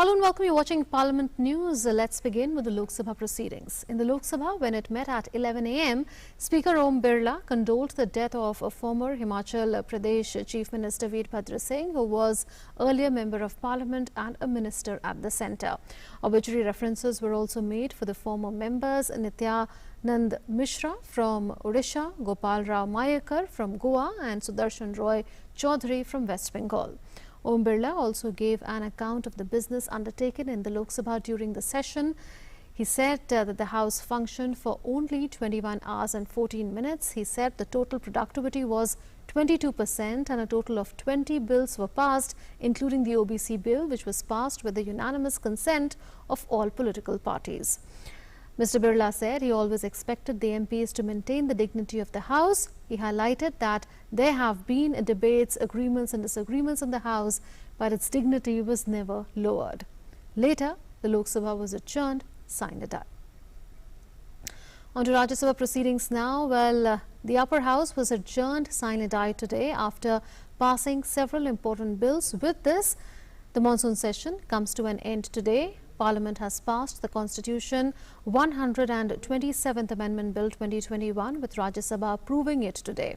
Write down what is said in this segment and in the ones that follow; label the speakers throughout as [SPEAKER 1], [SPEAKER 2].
[SPEAKER 1] Hello and welcome. You're watching Parliament News. Let's begin with the Lok Sabha proceedings. In the Lok Sabha, when it met at 11 a.m., Speaker Om Birla condoled the death of a former Himachal Pradesh Chief Minister Veerbhadra Singh, who was earlier Member of Parliament and a Minister at the centre. Obituary references were also made for the former members Nityanand Mishra from Odisha, Gopal Rao Mayekar from Goa and Sudarshan Roy Chaudhary from West Bengal. Om Birla also gave an account of the business undertaken in the Lok Sabha during the session. He said that the House functioned for only 21 hours and 14 minutes. He said the total productivity was 22% and a total of 20 bills were passed, including the OBC bill, which was passed with the unanimous consent of all political parties. Mr. Birla said he always expected the MPs to maintain the dignity of the House. He highlighted that there have been debates, agreements and disagreements in the House, but its dignity was never lowered. Later, the Lok Sabha was adjourned, sine die. On to Rajya Sabha proceedings now. Well, the upper house was adjourned sine die today after passing several important bills. With this, the monsoon session comes to an end today. Parliament has passed the Constitution 127th Amendment Bill 2021 with Rajya Sabha approving it today.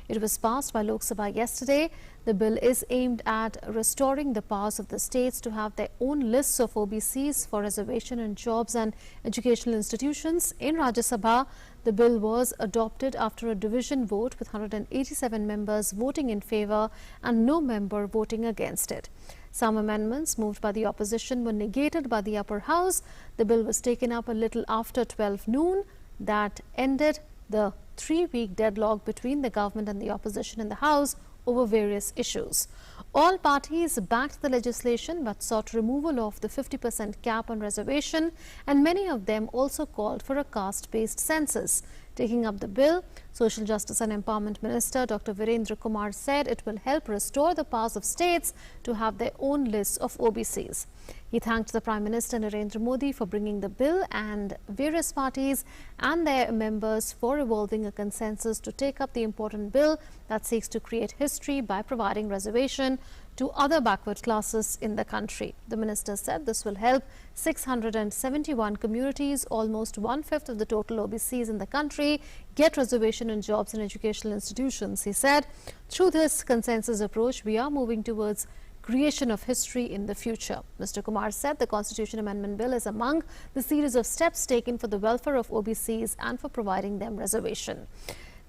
[SPEAKER 1] It was passed by Lok Sabha yesterday. The bill is aimed at restoring the powers of the states to have their own lists of OBCs for reservation in jobs and educational institutions. In Rajya Sabha, the bill was adopted after a division vote with 187 members voting in favour and no member voting against it. Some amendments moved by the opposition were negated by the upper house. The bill was taken up a little after 12 noon. That ended the 3-week deadlock between the government and the opposition in the House over various issues. All parties backed the legislation but sought removal of the 50% cap on reservation, and many of them also called for a caste-based census. Taking up the bill, Social Justice and Empowerment Minister Dr. Virendra Kumar said it will help restore the powers of states to have their own lists of OBCs. He thanked the Prime Minister Narendra Modi for bringing the bill and various parties and their members for evolving a consensus to take up the important bill that seeks to create history by providing reservation to other backward classes in the country. The minister said this will help 671 communities, almost 1/5 of the total OBCs in the country, get reservation in jobs and educational institutions. He said, through this consensus approach, we are moving towards creation of history in the future. Mr. Kumar said the Constitution Amendment Bill is among the series of steps taken for the welfare of OBCs and for providing them reservation.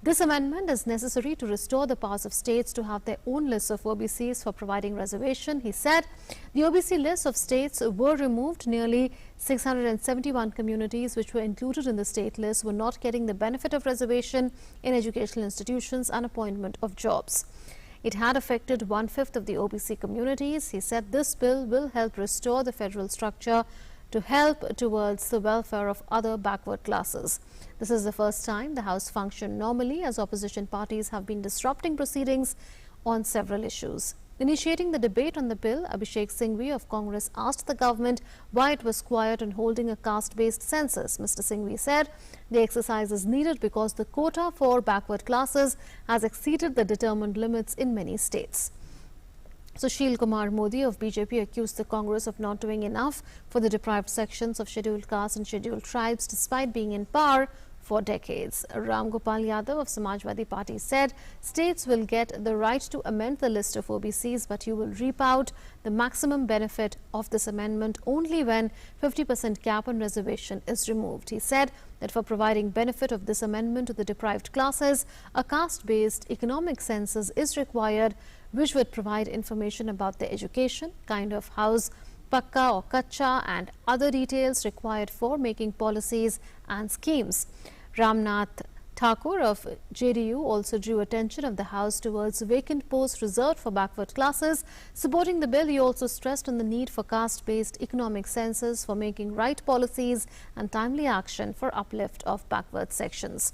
[SPEAKER 1] This amendment is necessary to restore the powers of states to have their own lists of OBCs for providing reservation. He said the OBC lists of states were removed. Nearly 671 communities which were included in the state list were not getting the benefit of reservation in educational institutions and appointment of jobs. It had affected 1/5 of the OBC communities. He said this bill will help restore the federal structure to help towards the welfare of other backward classes. This is the first time the House functioned normally, as opposition parties have been disrupting proceedings on several issues. Initiating the debate on the bill, Abhishek Singhvi of Congress asked the government why it was quiet in holding a caste-based census. Mr. Singhvi said the exercise is needed because the quota for backward classes has exceeded the determined limits in many states. Sushil Kumar Modi of BJP accused the Congress of not doing enough for the deprived sections of scheduled castes and scheduled tribes despite being in power for decades. Ram Gopal Yadav of Samajwadi Party said states will get the right to amend the list of OBCs, but you will reap out the maximum benefit of this amendment only when 50% cap on reservation is removed. He said that for providing benefit of this amendment to the deprived classes, a caste-based economic census is required, which would provide information about their education, kind of house, pakka or kacha, and other details required for making policies and schemes. Ramnath Thakur of JDU also drew attention of the House towards vacant posts reserved for backward classes. Supporting the bill, he also stressed on the need for caste-based economic census for making right policies and timely action for uplift of backward sections.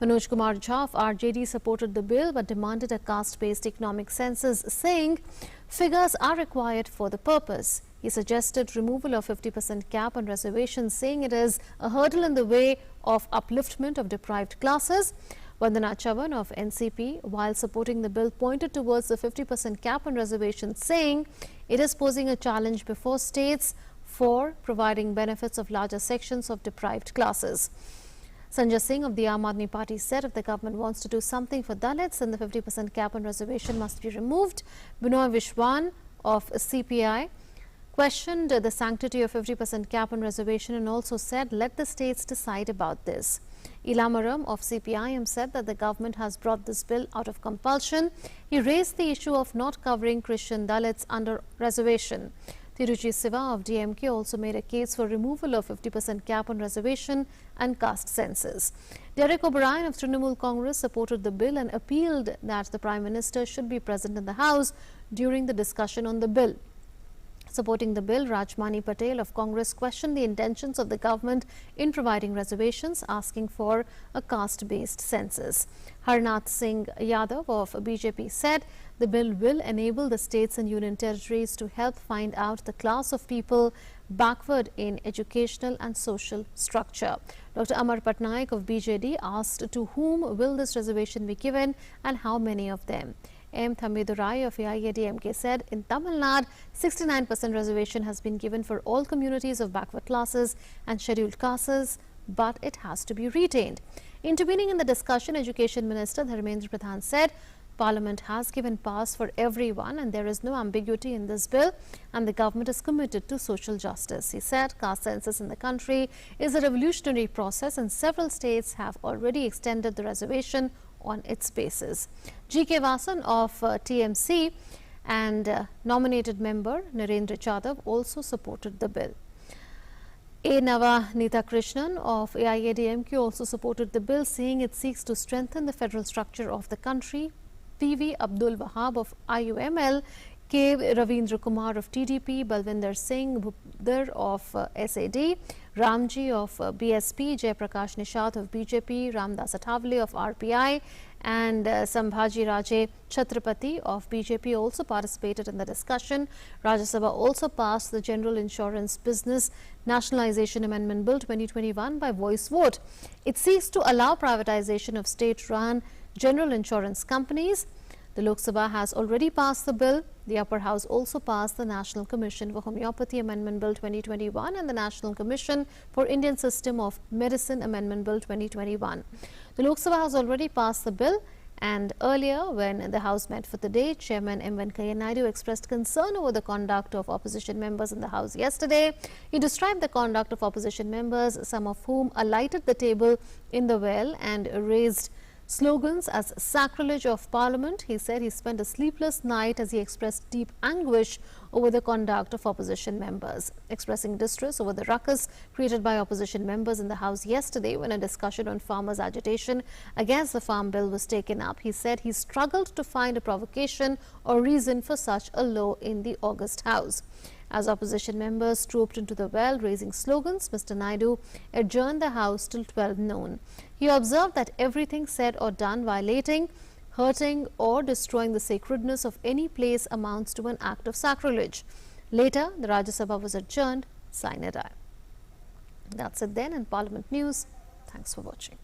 [SPEAKER 1] Manoj Kumar Jha of RJD supported the bill but demanded a caste-based economic census, saying figures are required for the purpose. He suggested removal of 50% cap on reservations, saying it is a hurdle in the way of upliftment of deprived classes. Vandana Chavan of NCP, while supporting the bill, pointed towards the 50% cap on reservations, saying It is posing a challenge before states for providing benefits of larger sections of deprived classes. Sanjay Singh of the Aam Aadmi Party said if the government wants to do something for Dalits, then the 50% cap on reservation must be removed. Binoy Vishwan of CPI questioned the sanctity of 50% cap on reservation and also said let the states decide about this. Ilamaram of CPIM said that the government has brought this bill out of compulsion. He raised the issue of not covering Christian Dalits under reservation. Tiruchi Siva of DMK also made a case for removal of 50% cap on reservation and caste census. Derek O'Brien of Trinamool Congress supported the bill and appealed that the Prime Minister should be present in the House during the discussion on the bill. Supporting the bill, Rajmani Patel of Congress questioned the intentions of the government in providing reservations, asking for a caste-based census. Harnath Singh Yadav of BJP said the bill will enable the states and union territories to help find out the class of people backward in educational and social structure. Dr. Amar Patnaik of BJD asked to whom will this reservation be given and how many of them. M. Thambidurai of AIADMK said in Tamil Nadu, 69% reservation has been given for all communities of backward classes and scheduled castes, but it has to be retained. Intervening in the discussion, Education Minister Dharmendra Pradhan said Parliament has given pass for everyone and there is no ambiguity in this bill and the government is committed to social justice. He said caste census in the country is a revolutionary process and several states have already extended the reservation on its basis. G.K. Vasan of TMC and nominated member Narendra Chadav also supported the bill. A. Nava Nita Krishnan of AIADMK also supported the bill, saying it seeks to strengthen the federal structure of the country. P.V. Abdul Wahab of IUML, K. Ravindra Kumar of TDP, Balwinder Singh Bhupdar of SAD, Ramji of BSP, Jaiprakash Nishad of BJP, Ramdas Athavale of RPI and Sambhaji Raje Chhatrapati of BJP also participated in the discussion. Rajya Sabha also passed the General Insurance Business Nationalization Amendment Bill 2021 by voice vote. It seeks to allow privatization of state-run general insurance companies. The Lok Sabha has already passed the bill. The Upper House also passed the National Commission for Homeopathy Amendment Bill 2021 and the National Commission for Indian System of Medicine Amendment Bill 2021. The Lok Sabha has already passed the bill, and earlier when the House met for the day, Chairman M. Venkaiah Naidu expressed concern over the conduct of opposition members in the House yesterday. He described the conduct of opposition members, some of whom alighted the table in the well and raised slogans as sacrilege of Parliament. He said he spent a sleepless night as he expressed deep anguish over the conduct of opposition members. Expressing distress over the ruckus created by opposition members in the House yesterday when a discussion on farmers' agitation against the Farm Bill was taken up, he said he struggled to find a provocation or reason for such a low in the August House. As opposition members trooped into the well raising slogans, Mr. Naidu adjourned the House till 12 noon. He observed that everything said or done violating, hurting or destroying the sacredness of any place amounts to an act of sacrilege. Later, the Rajya Sabha was adjourned sine die. That's it then in Parliament News. Thanks for watching.